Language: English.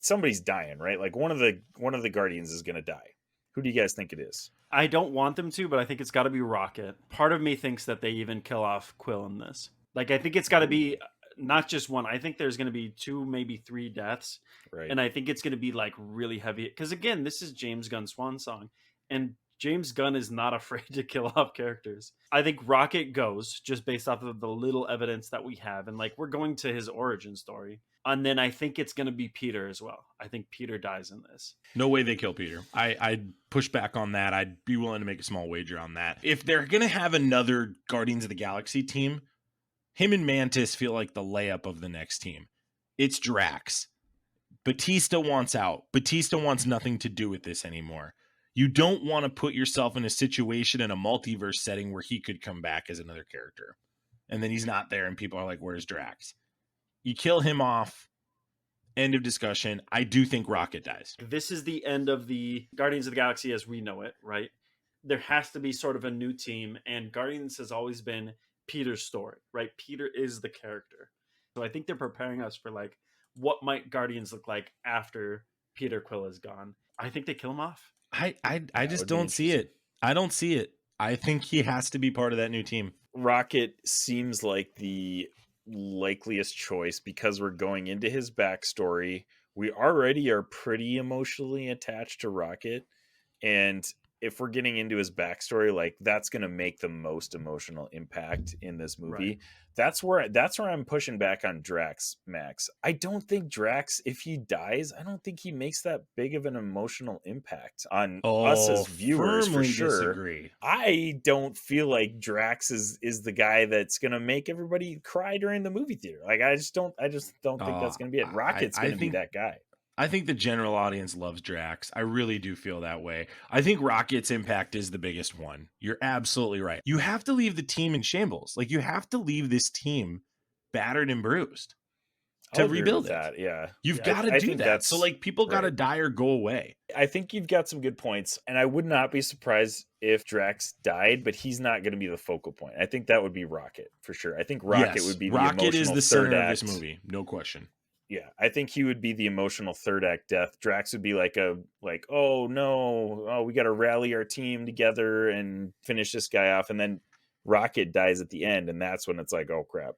somebody's dying, right? Like one of the Guardians is gonna die. Who do you guys think it is? I don't want them to, but I think it's got to be Rocket. Part of me thinks that they even kill off Quill in this. Like, I think it's got to Ooh, be not just one. I think there's going to be two, maybe three deaths, right. and I think it's going to be like really heavy. Because again, this is James Gunn's swan song, and James Gunn is not afraid to kill off characters. I think Rocket goes just based off of the little evidence that we have, and like we're going to his origin story. And then I think it's going to be Peter as well. I think Peter dies in this. No way they kill Peter. I'd push back on that. I'd be willing to make a small wager on that. If they're going to have another Guardians of the Galaxy team, him and Mantis feel like the layup of the next team. It's Drax. Batista wants out. Batista wants nothing to do with this anymore. You don't want to put yourself in a situation in a multiverse setting where he could come back as another character. And then he's not there and people are like, where's Drax? You kill him off. End of discussion. I do think Rocket dies. This is the end of the Guardians of the Galaxy as we know it, right? There has to be sort of a new team, and Guardians has always been Peter's story, right? Peter is the character. So I think they're preparing us for like what might Guardians look like after Peter Quill is gone. I think they kill him off. I That just would be don't see interesting. it. I don't see it. I think he has to be part of that new team. Rocket seems like the likeliest choice because we're going into his backstory. We already are pretty emotionally attached to Rocket. And if we're getting into his backstory, like that's going to make the most emotional impact in this movie. Right. That's where I'm pushing back on Drax, Max. I don't think Drax, if he dies, I don't think he makes that big of an emotional impact on us Oh, as viewers for firmly sure. disagree. I don't feel like Drax is the guy that's gonna make everybody cry during the movie theater. Like I just don't think that's gonna be it. Rocket's I gonna be think that guy. I think the general audience loves Drax. I really do feel that way. I think Rocket's impact is the biggest one. You're absolutely right. You have to leave the team in shambles. Like you have to leave this team battered and bruised I'll to agree rebuild with it. that. Yeah. You've I, got to I do think that. So that's like people got to right. die or go away. I think you've got some good points, and I would not be surprised if Drax died, but he's not going to be the focal point. I think that would be Rocket for sure. I think Rocket Yes, would be the Rocket is emotional the third center of this act. movie, no question. Yeah, I think he would be the emotional third act death. Drax would be like oh no, oh we got to rally our team together and finish this guy off, and then Rocket dies at the end, and that's when it's like, oh crap,